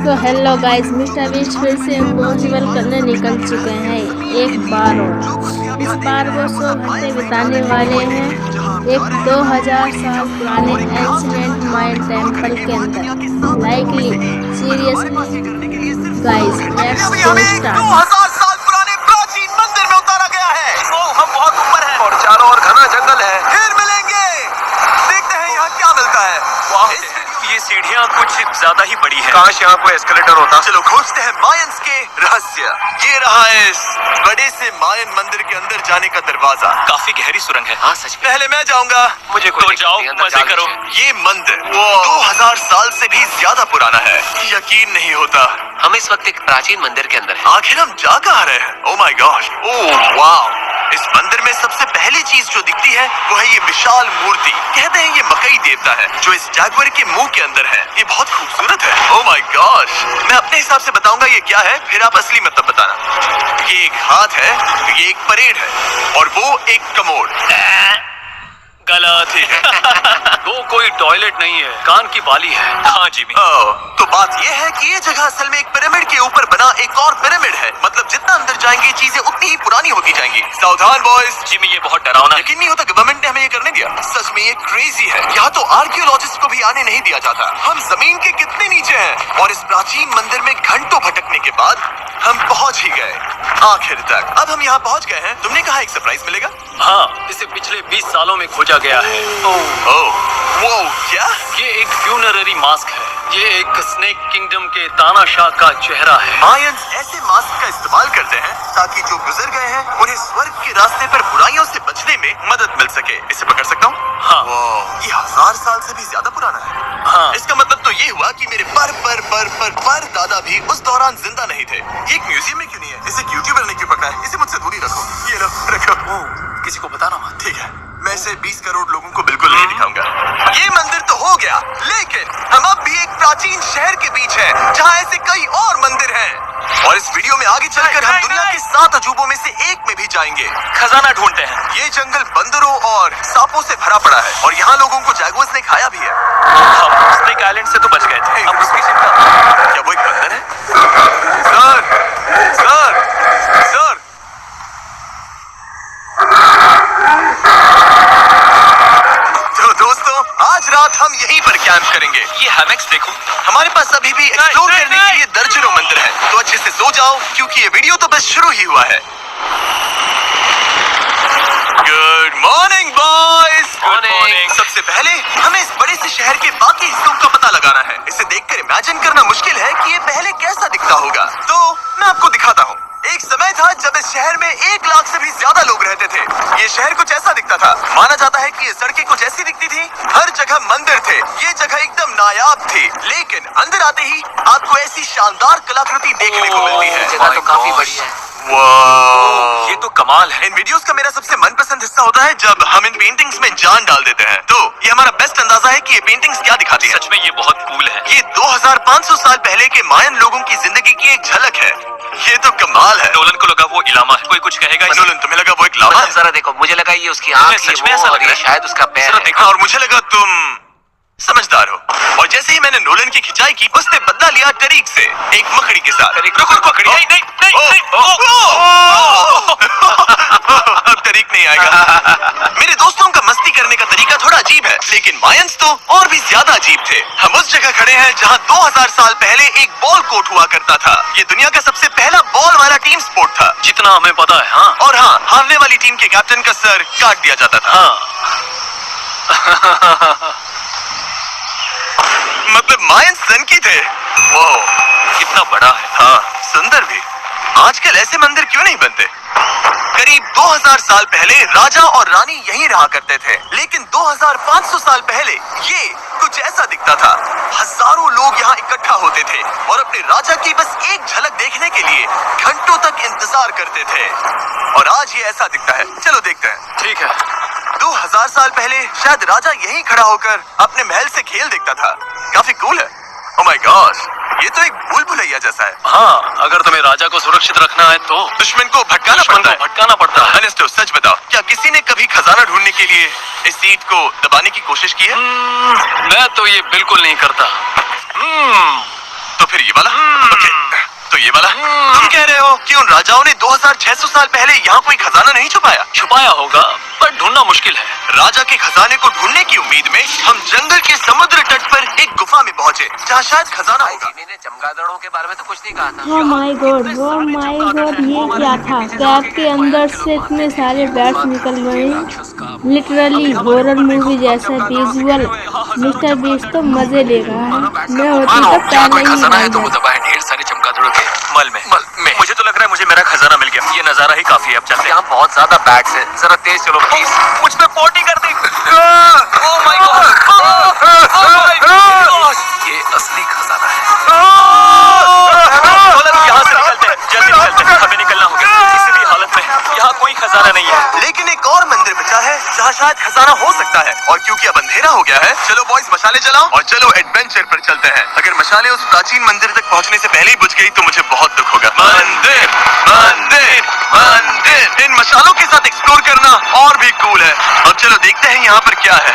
तो hello guys, mister beast फिर से इम्पॉसिबल करने निकल चुके हैं एक बार और। इस बार वो 100 घंटे बिताने वाले हैं एक 2000 साल पुराने एंशिएंट मायन टेम्पल के अंदर। Likely seriously guys, let's go start. 2000 साल पुराने प्राचीन मंदिर में उतारा गया है। हम बहुत ऊपर हैं और चारों ओर घना जंगल है। फिर मिलेंगे, देखते हैं यहाँ क्या मिलता है। ये सीढ़ियाँ कुछ ज्यादा ही बड़ी हैं। काश यहाँ कोई एस्केलेटर होता। चलो खोजते हैं मायंस के रहस्य। ये रहा इस बड़े से मायन मंदिर के अंदर जाने का दरवाजा। काफी गहरी सुरंग है। हाँ सच में। पहले मैं जाऊंगा। मुझे तो जाओ, मजे करो। ये मंदिर 2000 साल से भी ज्यादा पुराना है। यकीन नहीं होता हम इस वक्त एक प्राचीन मंदिर के अंदर हैं। आखिर हम जा कहाँ रहे हैं? ओह माय गॉश, ओह वाह। इस मंदिर में सबसे पहली चीज जो दिखती है वो है ये विशाल मूर्ति। कहते हैं ये मकई देवता है जो इस जैगुआर के मुंह के अंदर है। ये बहुत खूबसूरत है। ओह माय गॉश, मैं अपने हिसाब से बताऊंगा ये क्या है, फिर आप असली मतलब बताना। ये एक हाथ है, ये एक परेड है और वो एक कमोड। गलत ही। वो कोई टॉयलेट नहीं है, कान की बाली है। हाँ जिमी। तो बात यह है कि ये जगह असल में एक पिरामिड के ऊपर बना एक और पिरामिड है। मतलब जितना अंदर जाएंगे चीजें उतनी ही पुरानी होती जाएंगी। सावधान बॉयज। जिमी ये बहुत डरावना है। यकीन नहीं होता गवर्नमेंट ने हमें ये करने दिया। सच में ये क्रेजी है। यहाँ तो आर्कियोलॉजिस्ट को भी आने नहीं दिया जाता। हम जमीन के कितने नीचे हैं और इस प्राचीन मंदिर में घंटों भटकने के बाद हम पहुँच ही गए आखिर तक। अब हम यहाँ पहुँच गए हैं। तुमने कहा एक सरप्राइज मिलेगा। हाँ, इसे पिछले 20 सालों में खोजा गया है। वो क्या? ये एक फ्यूनररी मास्क है। ये एक स्नेक किंगडम के तानाशाह का चेहरा है। मायंस ऐसे मास्क का इस्तेमाल करते हैं ताकि जो गुजर गए हैं उन्हें स्वर्ग के रास्ते पर बुराइयों से बचने में मदद मिल सके। इसे पकड़ सकता हूँ? हाँ। ये 1000 साल से भी ज्यादा पुराना है। हाँ। इसका मतलब तो ये हुआ कि मेरे पर दादा भी उस दौरान जिंदा नहीं थे। ये एक म्यूजियम में क्यों नहीं है? इसे यूट्यूबर ने क्यों पकड़ा है? इसे मुझसे दूरी रखो। ये लो, रखो। किसी को बताना मत। ठीक है, मैं इसे 20 करोड़ लोगों को बिल्कुल नहीं दिखाऊंगा। ये मंदिर तो हो गया, लेकिन हम अब भी एक प्राचीन शहर के बीच हैं, जहाँ ऐसे कई और मंदिर हैं। और इस वीडियो में आगे चलकर हम दुनिया के 7 अजूबों में से एक में भी जाएंगे। खजाना ढूंढते हैं। ये जंगल बंदरों और सांपों से भरा पड़ा है और यहाँ लोगों को जैगुआर्स ने खाया भी है। हम स्नेक आइलैंड से तो बच गए थे। अब उसकी चिंता। क्या वो एक बंदर है? Sir, sir, sir. तो दोस्तों, आज रात हम यहीं पर कैंप करेंगे। ये हैमेक्स देखो। हमारे पास अभी भी एक्सप्लोर करने के लिए दर्जनों मंदिर हैं। तो अच्छे से सो जाओ क्योंकि ये वीडियो तो बस शुरू ही हुआ है। Good morning boys. मॉर्निंग। सबसे पहले हमें इस बड़े से शहर के बाकी हिस्सों का पता लगाना है। इसे देखकर इमेजिन करना मुश्किल है कि ये पहले कैसा दिखता होगा। तो मैं आपको दिखाता हूँ। एक समय था जब इस शहर में 1 लाख से भी ज्यादा लोग रहते थे। ये शहर कुछ ऐसा दिखता था। माना जाता है कि ये सड़कें कुछ ऐसी दिखती थी। हर जगह मंदिर थे। ये जगह एकदम नायाब थी। लेकिन अंदर आते ही आपको ऐसी शानदार कलाकृति देखने को मिलती है। जगह तो काफी बड़ी है। वाह, ये तो कमाल है। इन वीडियोस का मेरा सबसे मनपसंद हिस्सा होता है जब हम इन पेंटिंग्स में जान डाल देते हैं। तो ये हमारा बेस्ट अंदाजा है कि ये पेंटिंग्स क्या दिखाती हैं। सच में ये बहुत कूल है। ये 2500 साल पहले के मायन लोगों की जिंदगी की एक झलक है। ये तो कमाल है। नोलन को लगा वो इलामा है। कोई कुछ कहेगा इसे? नोलन, तुम्हें लगा वो एक लामा है? जरा देखो, मुझे लगा ये उसकी आंख सच है में वो, ऐसा लग और रहा ये है। शायद उसका पैर जरा है। देखो। और मुझे लगा तुम समझदार हो। और जैसे ही मैंने नोलन की खिंचाई की, उसने बदला लिया टरीक से, एक मकड़ी के साथ। रुको, मकड़ी। नहीं, नहीं, नहीं, नहीं। अब टरीक नहीं आएगा। मेरे दोस्तों का मस्ती करने का तरीका थोड़ा अजीब है, लेकिन मायंस तो और भी ज्यादा अजीब थे। हम उस जगह खड़े हैं जहाँ 2000 साल पहले एक बॉल कोर्ट हुआ करता था। ये दुनिया का सबसे पहला बॉल वाला टीम स्पोर्ट था। जितना हमें पता है। हाँ। और हाँ, हारने वाली टीम के कैप्टन का सर काट दिया जाता था। हाँ। मतलब मायंस सन की थे। वो कितना बड़ा है। हाँ, सुंदर भी। आजकल ऐसे मंदिर क्यों नहीं बनते? करीब 2000 साल पहले राजा और रानी यहीं रहा करते थे, लेकिन 2500 साल पहले ये कुछ ऐसा दिखता था। हजारों लोग यहाँ इकट्ठा होते थे और अपने राजा की बस एक झलक देखने के लिए घंटों तक इंतजार करते थे। और आज ये ऐसा दिखता है। चलो देखते हैं। ठीक है। 2000 साल पहले शायद राजा यहीं खड़ा होकर अपने महल से खेल देखता था। काफी कूल है। ओह माय गॉड, ये तो एक भूल भुलैया जैसा है। हाँ, अगर तुम्हें राजा को सुरक्षित रखना है तो दुश्मन को भटकाना पड़ता है। अनेस्टो, सच बताओ, क्या किसी ने कभी खजाना ढूंढने के लिए इस सीट को दबाने की कोशिश की है? मैं तो ये बिल्कुल नहीं करता। तो फिर ये वाला? वाला। तुम कह रहे हो कि उन राजाओं ने 2600 साल पहले यहाँ कोई खजाना नहीं छुपाया? छुपाया होगा पर ढूंढना मुश्किल है। राजा के खजाने को ढूंढने की उम्मीद में हम जंगल के समुद्र तट पर एक गुफा में पहुँचे जहाँ शायद खजाना होगा। जिमी ने चमगादड़ों के बारे में तो कुछ नहीं कहा था। ओ माय गॉड, ये क्या था? कैब के अंदर से इतने सारे बैट्स निकल गए। लिटरली हॉरर मूवी जैसा विजुअल। मिस्टर बीस्ट तो मजे ले रहा है। मैं होती तो पहले ही खजाना है तो भाग वो दबा है ढेर सारे चमगादड़ों के मल में। मुझे तो लग रहा है मुझे मेरा खजाना मिल गया। ये नजारा ही काफी है। अब चलते हैं। यहाँ बहुत ज्यादा बैट्स हैं। जरा तेज चलो प्लीज। मुझ पे पोटी कर दी। ओह माय गॉड, ये असली खजाना है। यहाँ से निकलते हैं, जल्दी निकलते हैं, हमें निकलना होगा। किसी भी हालत में यहाँ कोई खजाना नहीं है। लेकिन एक और मंदिर बचा है जहाँ शायद खजाना हो सकता है। और क्योंकि अब अंधेरा हो गया है, चलो बॉयज मशाले जलाओ और चलो एडवेंचर पर चलते हैं। अगर मशाले उस प्राचीन मंदिर तक पहुँचने से पहले ही बुझ गई तो मुझे बहुत दुख होगा। मंदिर मंदिर मंदिर, इन मशालों के साथ एक्सप्लोर करना और भी कूल है। अब चलो देखते हैं यहाँ पर क्या है।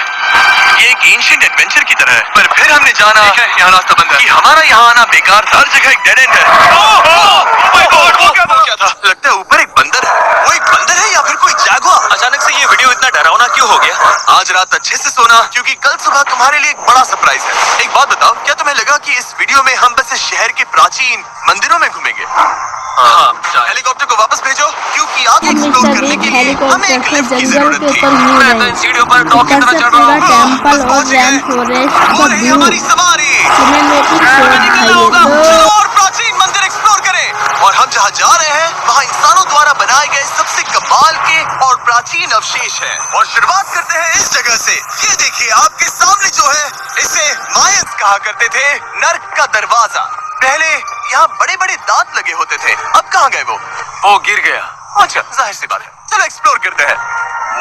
ये एक एंशिएंट एडवेंचर की तरह है, पर फिर हमने जाना यहाँ रास्ता बंद है कि हमारा यहाँ आना बेकार था। हर जगह एक डेड एंड है। वो क्या था? लगता है ऊपर एक बंदर है। वो एक बंदर है या फिर कोई जैगुआर? अचानक से ये वीडियो इतना डरावना क्यों हो गया? आज रात अच्छे से सोना क्योंकि कल सुबह तुम्हारे लिए एक बड़ा सरप्राइज है। एक बात बताओ, क्या तुम्हें लगा कि इस वीडियो में हम बस इस शहर के प्राचीन मंदिरों में घूमेंगे? हाँ, हेलीकॉप्टर को वापस भेजो क्योंकि आगे एक्सप्लोर मिस्टर करने बीस्ट के लिए हमें एक हेलीकॉप्टर से लिफ्ट की जंगल जरूरत के थी। ऊपर हिल मैं तो रहे इन सीढ़ियों पर डॉग की ऊपर तरह से चढ़ रहा पूरा हूँ। टेम्पल और पहुंच रैन गए। फॉरेस्ट वो का रही व्यू हमारी सवारी। सिनेमैटिक शॉट है चलो ये और प्राचीन मंदिर एक्सप्लोर करें। और हम जहाँ जा रहे हैं वहाँ इंसानों द्वारा बनाए गए सबसे कमाल के और प्राचीन अवशेष हैं। और शुरुआत करते हैं इस जगह से। ये देखिए आपके सामने जो है, इसे मायंस कहा करते थे नर्क का दरवाजा। पहले यहाँ बड़े बड़े दांत लगे होते थे, अब कहाँ गए वो गिर गया। अच्छा, जाहिर सी बात है। चलो एक्सप्लोर करते हैं।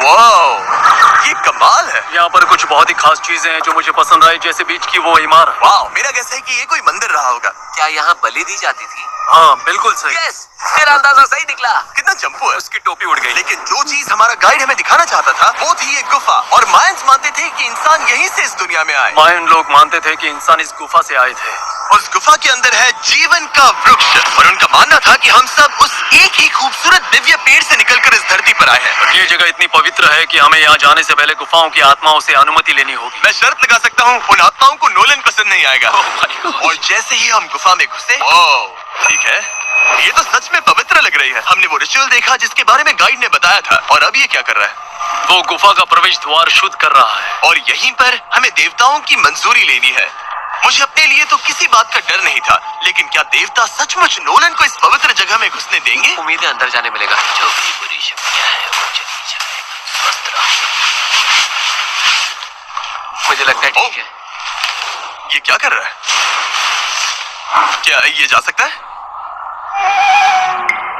वाह, ये कमाल है। यहाँ पर कुछ बहुत ही खास चीजें हैं जो मुझे पसंद आई, जैसे बीच की वो इमारत। वाह, मेरा गैस है कि ये कोई मंदिर रहा होगा। क्या यहाँ बलि दी जाती थी? हाँ बिल्कुल सही। यस, मेरा अंदाजा सही निकला। कितना चंपू है। उसकी टोपी उड़ गई। लेकिन जो चीज हमारा गाइड हमें दिखाना चाहता था वो थी ये गुफा। और मायंस मानते थे कि इंसान यहीं से इस दुनिया में आए। मायन लोग मानते थे कि इंसान इस गुफा से आए थे। उस गुफा के अंदर है जीवन का वृक्ष और उनका मानना था कि हम सब उस एक ही खूबसूरत दिव्य पेड़ से निकलकर इस धरती पर आए हैं। ये जगह इतनी पवित्र है कि हमें यहाँ जाने से पहले गुफाओं की आत्माओं से अनुमति लेनी होगी। मैं शर्त लगा सकता हूँ उन आत्माओं को नोलन पसंद नहीं आएगा। और जैसे ही हम गुफा में घुसे, ठीक है, ये तो सच में पवित्र लग रही है। हमने वो रिचुअल देखा जिसके बारे में गाइड ने बताया था। और अब ये क्या कर रहा है? वो गुफा का प्रवेश द्वार शुद्ध कर रहा है। और यहीं पर हमें देवताओं की मंजूरी लेनी है। मुझे अपने लिए तो किसी बात का डर नहीं था, लेकिन क्या देवता सचमुच नोलन को इस पवित्र जगह में घुसने देंगे? उम्मीद है अंदर जाने मिलेगा। जो भी बुरी शक्तियाँ हैं वो चली जाए। स्वस्थ रहो। मुझे लगता है ठीक है। ये क्या कर रहा है? क्या ये जा सकता है?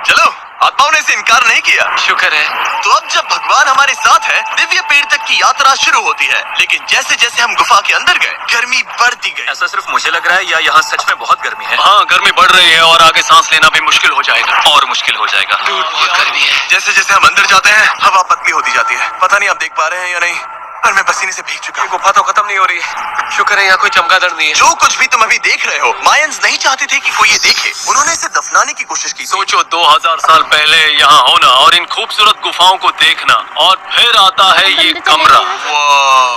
चलो, आत्माओं ने इसे इनकार नहीं किया। शुक्र है। तो अब जब भगवान हमारे साथ है, दिव्य पेड़ तक की यात्रा शुरू होती है। लेकिन जैसे जैसे हम गुफा के अंदर गए, गर्मी बढ़ती गई। ऐसा सिर्फ मुझे लग रहा है या यहाँ सच में बहुत गर्मी है? हाँ, गर्मी बढ़ रही है और आगे सांस लेना भी मुश्किल हो जाएगा। और मुश्किल हो जाएगा। बहुत गर्मी है। जैसे जैसे हम अंदर जाते हैं, हवा पतली होती जाती है। पता नहीं आप देख पा रहे हैं या नहीं, पर मैं पसीने से भीग चुका हूँ। गुफा तो खत्म नहीं हो रही है। शुक्र है यहाँ कोई चमगादड़ नहीं है। जो कुछ भी तुम अभी देख रहे हो, मायंस नहीं चाहते थे कि कोई ये देखे। उन्होंने इसे दफनाने की कोशिश की। सोचो 2000 साल पहले यहाँ होना और इन खूबसूरत गुफाओं को देखना, और फिर आता है ये कमरा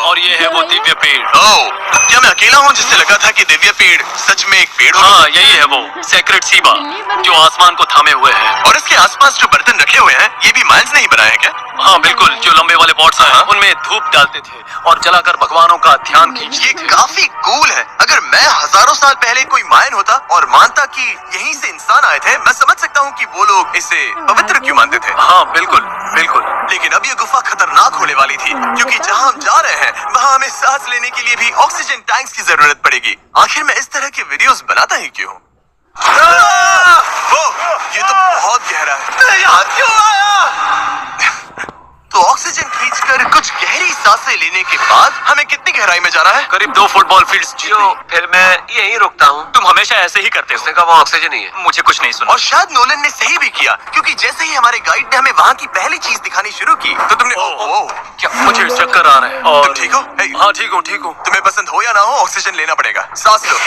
और ये है वो दिव्य पेड़। ओह, क्या मैं अकेला हूँ जिससे लगा था कि दिव्य पेड़ सच में एक पेड़ होगा? हाँ, यही है वो सेक्रेट सीबा जो आसमान को थामे हुए है। और इसके आसपास जो बर्तन रखे हुए हैं, ये भी मायंस ने ही बनाए हैं क्या? हाँ बिल्कुल, जो लंबे वाले पॉट्स हैं उनमें धूप डालते थे और जलाकर भगवानों का ध्यान खींचते ये थे। काफी कूल है। अगर मैं हजारों साल पहले कोई मायन होता और मानता कि यहीं से इंसान आए थे, मैं समझ सकता हूँ कि वो लोग इसे पवित्र क्यों मानते थे। हाँ बिल्कुल बिल्कुल। लेकिन अब ये गुफा खतरनाक होने वाली थी, क्योंकि जहाँ हम जा रहे हैं वहाँ हमें सांस लेने के लिए भी ऑक्सीजन टैंक्स की जरूरत पड़ेगी। आखिर मैं इस तरह के वीडियोस बनाता ही क्यों हूँ? ये तो बहुत गहरा है। मैं यहाँ क्यों आया? तो ऑक्सीजन खींचकर कुछ गहरी सांसें लेने के बाद हमें कितनी गहराई में जाना है? करीब 2 फुटबॉल फील्ड्स जो फिर मैं यहीं रुकता हूँ। तुम हमेशा ऐसे ही करते उसने हो। कहा वहाँ ऑक्सीजन नहीं है। मुझे कुछ नहीं सुना। और शायद नोलन ने सही भी किया, क्योंकि जैसे ही हमारे गाइड ने हमें वहाँ की पहली चीज दिखानी शुरू की तो तुमने क्या मुझे चक्कर आ रहे हैं? और तुम ठीक हो? हे, हाँ ठीक हूँ ठीक हूँ। तुम्हें पसंद हो या ना हो, ऑक्सीजन लेना पड़ेगा। सांस लो।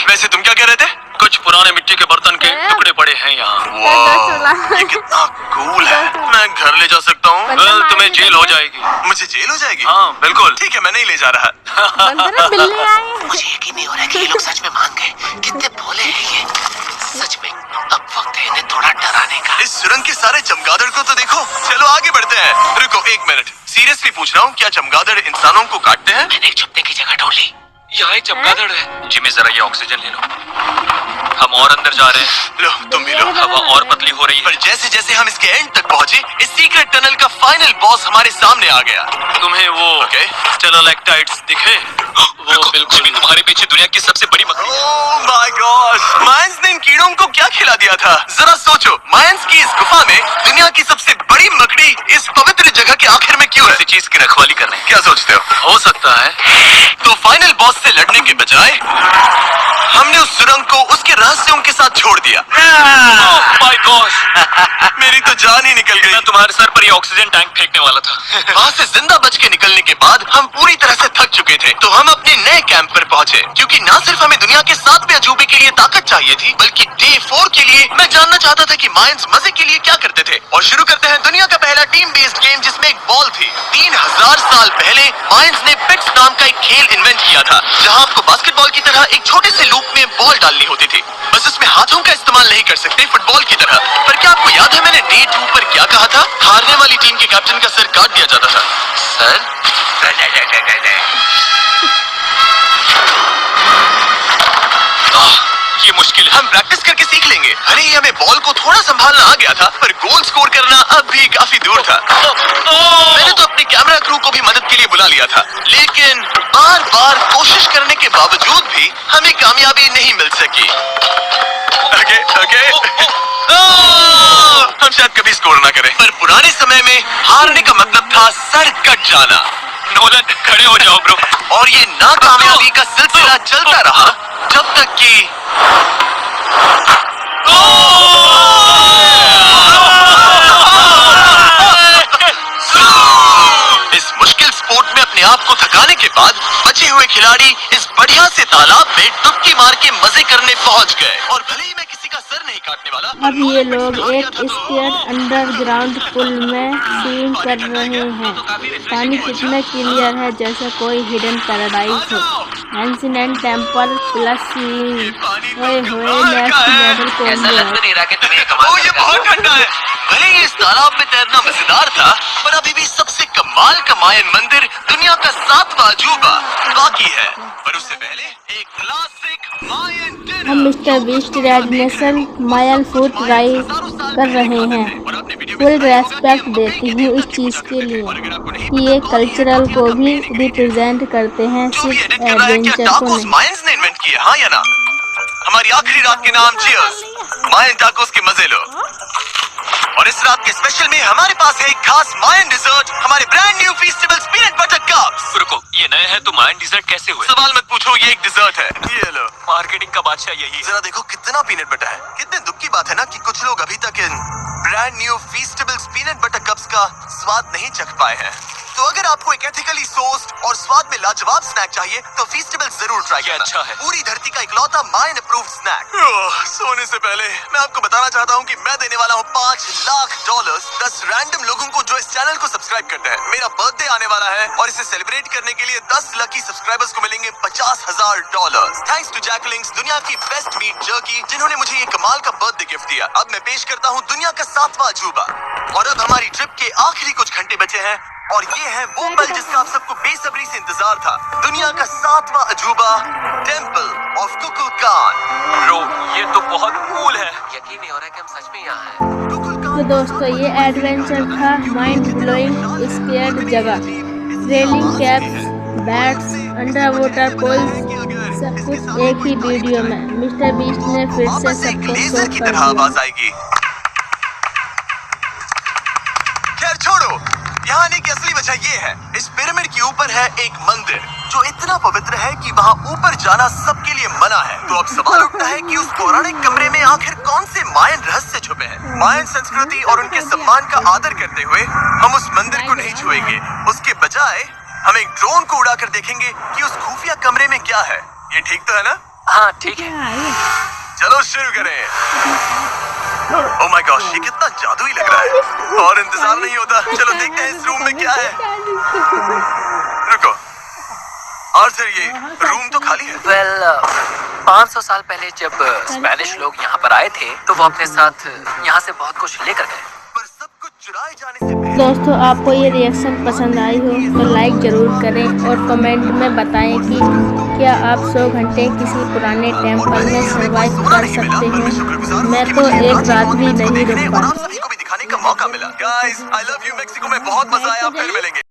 वैसे तुम क्या कह रहे थे? कुछ पुराने मिट्टी के बर्तन के टुकड़े पड़े हैं यहाँ। वाह, ये कितना कूल है। मैं घर ले जा सकता हूँ? वेल, तुम्हें जेल हो जाएगी। मुझे जेल हो जाएगी? हाँ बिल्कुल। ठीक है, मैं नहीं ले जा रहा। बिल्ली आए। मुझे यकीन नहीं हो रहा है कि ये लोग सच में मांग गए। कितने भोले हैं ये। सच में अब वक्त है इन्हें थोड़ा डराने का। इस सुरंग के सारे चमगादड़ को तो देखो। चलो आगे बढ़ते हैं। रुको एक मिनट, सीरियसली पूछ रहा हूँ, क्या चमगादड़ इंसानों को काटते हैं? मैंने एक छुपने की जगह ढूंढ ली। यहाँ एक चमगादड़ है। जिमी जरा ये ऑक्सीजन ले लो। हम और अंदर जा रहे हैं। लो तुम भी लो। हवा और पतली हो रही है। पर जैसे जैसे हम इसके एंड तक पहुँचे, इस सीक्रेट टनल का फाइनल बॉस हमारे सामने आ गया। तुम्हें वो स्टेलाक्टाइट्स दिखे? वो बिल्कुल तुम्हारे पीछे दुनिया की सबसे बड़ी मछली है। ओह माय गॉड, मायंस ने इन कीड़ों को क्या खिला दिया था? जरा सोचो, मायंस की इस गुफा में दुनिया की सबसे बड़ी मकड़ी इस पवित्र जगह के आखिर में क्यों है? किसी चीज की रखवाली करने। क्या सोचते हो सकता है। तो फाइनल बॉस से लड़ने के बजाय हमने उस सुरंग को उसके रहस्यों के साथ छोड़ दिया। माय गॉड, मेरी तो जान ही निकल गई। मैं तुम्हारे सर पर ये ऑक्सीजन टैंक फेंकने वाला था। वहाँ से जिंदा बच के निकलने के बाद हम पूरी तरह से थक चुके थे, तो हम अपने नए कैंप पर पहुँचे, क्योंकि न सिर्फ हमें दुनिया के 7वें अजूबे के लिए ताकत चाहिए थी, बल्कि डे 4 के लिए मैं जानना चाहता था कि मायंस मजे के लिए क्या करते थे। और शुरू करते हैं दुनिया का पहला टीम बेस्ड गेम, जिसमें एक बॉल थी। 3000 साल पहले मायंस ने पिट्स नाम का एक खेल इन्वेंट किया था, जहाँ आपको बास्केटबॉल की तरह एक छोटे से लूप में बॉल डालनी होती थी। बस इसमें हाथों का इस्तेमाल नहीं कर सकते, फुटबॉल की तरह। पर क्या आपको याद है मैंने डे 2 पर क्या कहा था? हारने वाली टीम के कैप्टन का सर काट दिया जाता था। सर ये मुश्किल है। हम प्रैक्टिस करके सीख लेंगे। अरे हमें बॉल को थोड़ा संभालना आ गया था, पर गोल स्कोर करना अब भी काफी दूर था। मैंने तो अपनी कैमरा क्रू को भी मदद के लिए बुला लिया था, लेकिन बार बार कोशिश करने के बावजूद भी हमें कामयाबी नहीं मिल सकी। हम शायद कभी स्कोर ना करें, पर पुराने समय में हारने का मतलब था सर कट जाना। नोलन, खड़े हो जाओ ब्रो। और ये नाकामयाबी का सिलसिला चलता रहा जब तक कि इस मुश्किल स्पोर्ट में अपने आप को थकाने के बाद बचे हुए खिलाड़ी इस बढ़िया से तालाब में डुबकी मार के मजे करने पहुंच गए। और भले ही मैं किसी का सर नहीं काटने वाला, अब ये लोग एक स्केट अंडरग्राउंड पुल में स्विम कर रहे हैं। पानी कितना क्लियर है, जैसे कोई हिडन पैराडाइज हो। Ancient temple plus swimming. ओए होए, नेक्स्ट लेवल ऐसा कॉम्बो लग है। तो नहीं रहा कि तुम्हें ये कमाल ये बहुत ठंडा है। भले ही इस तालाब में तैरना मजेदार था, पर अभी भी सबसे कमाल का मायन मंदिर, दुनिया का 7वां अजूबा बाकी है। पर उससे पहले एक क्लासिक मायन डिनर। हम मिस्टर बीस्ट रेड नेशन मायल फूड ट्राई कर रहे हैं। फुल रेस्पेक्ट देती हूँ इस चीज़ के लिए कि ये कल्चरल को भी रिप्रेजेंट करते हैं, सिर्फ एडवेंचर को नहीं। मायंस ने इन्वेंट किया, हाँ या ना? हमारी आखिरी रात के नाम चीयर्स। मायन टाकोस के मजे लो। और इस रात के स्पेशल में हमारे पास है एक खास मायन डिजर्ट, हमारे brand new Feastables peanut butter cups. रुको, ये नए हैं तो मायन डिजर्ट कैसे हुए? सवाल मत पूछो, ये एक डिजर्ट है। ये लो। मार्केटिंग का बादशाह यही है। जरा देखो कितना पीनट बटर है। कितने दुख की बात है ना कि कुछ लोग अभी तक इन brand new Feastables peanut butter cups का स्वाद नहीं चख पाए हैं। तो अगर आपको एक एथिकली सोर्स्ड और स्वाद में लाजवाब स्नैक चाहिए, तो फीस्टेबल्स जरूर ट्राई करना। अच्छा है। पूरी धरती का इकलौता मायन अप्रूव्ड स्नैक। सोने से पहले मैं आपको बताना चाहता हूँ कि मैं देने वाला हूँ $5 लाख 10 रैंडम लोगों को जो इस चैनल को सब्सक्राइब करते हैं। मेरा बर्थडे आने वाला है और इसे सेलिब्रेट करने के लिए 10 लकी सब्सक्राइबर्स को मिलेंगे $50,000। थैंक्स टू जैकलिंग्स, दुनिया की बेस्ट मीट जर्की, जिन्होंने मुझे ये कमाल का बर्थडे गिफ्ट दिया। अब मैं पेश करता हूँ दुनिया का 7वां अजूबा। और अब हमारी ट्रिप के आखिरी कुछ घंटे बचे हैं, और ये है वो पल जिसका आप सबको बेसब्री से इंतजार था। दुनिया का 7वां अजूबा, टेंपल ऑफ कुकुलकान। ब्रो, ये तो बहुत कूल है। यकीन नहीं हो रहा है कि हम सच में यहाँ हैं। तो दोस्तों, ये एडवेंचर था माइंड ब्लोइंग स्केर्ड जगह। Trailing caps, bats, under water pools, सब कुछ एक ही वीडियो में। मिस्टर बीस्ट ने फिर से वापस एक सबको लेजर शो की कर तरह दिया। आवाज आएगी। खैर छोड़ो, यहाँ आने की असली वजह ये है, इस पिरामिड के ऊपर है एक मंदिर जो इतना पवित्र है कि वहाँ ऊपर जाना सबके लिए मना है। तो अब सवाल उठता है कि उस पौराणिक कमरे में आखिर कौन से मायन रहस्य छुपे हैं। मायन संस्कृति और उनके सम्मान का आदर करते हुए हम उस मंदिर को नहीं छुएंगे। उसके बजाय हम एक ड्रोन को उड़ाकर देखेंगे कि उस खुफिया कमरे में क्या है। ये ठीक तो है ना? हाँ ठीक है। क्या है? चलो शुरू करें। ओह माय गॉश, ये कितना जादुई लग रहा है और इंतजार नहीं होता। चलो देखते हैं इस रूम में क्या है। रुको आर्थर, ये रूम तो खाली है। वेल 500 साल पहले जब स्पेनिश लोग यहाँ पर आए थे तो वो अपने साथ यहाँ से बहुत कुछ लेकर गए। पर सब कुछ चुराए जाने से पहले दोस्तों, आपको ये रिएक्शन पसंद आई हो तो लाइक ज़रूर करें और कमेंट में बताएं कि क्या आप 100 घंटे किसी पुराने टेम्पल में सर्वाइव कर सकते हैं। मैं तो एक रात भी नहीं रुक और पाता। आप सभी को भी दिखाने का मौका मिला। Guys, I love you Mexico में बहुत मजा आया। फिर मिलेंगे।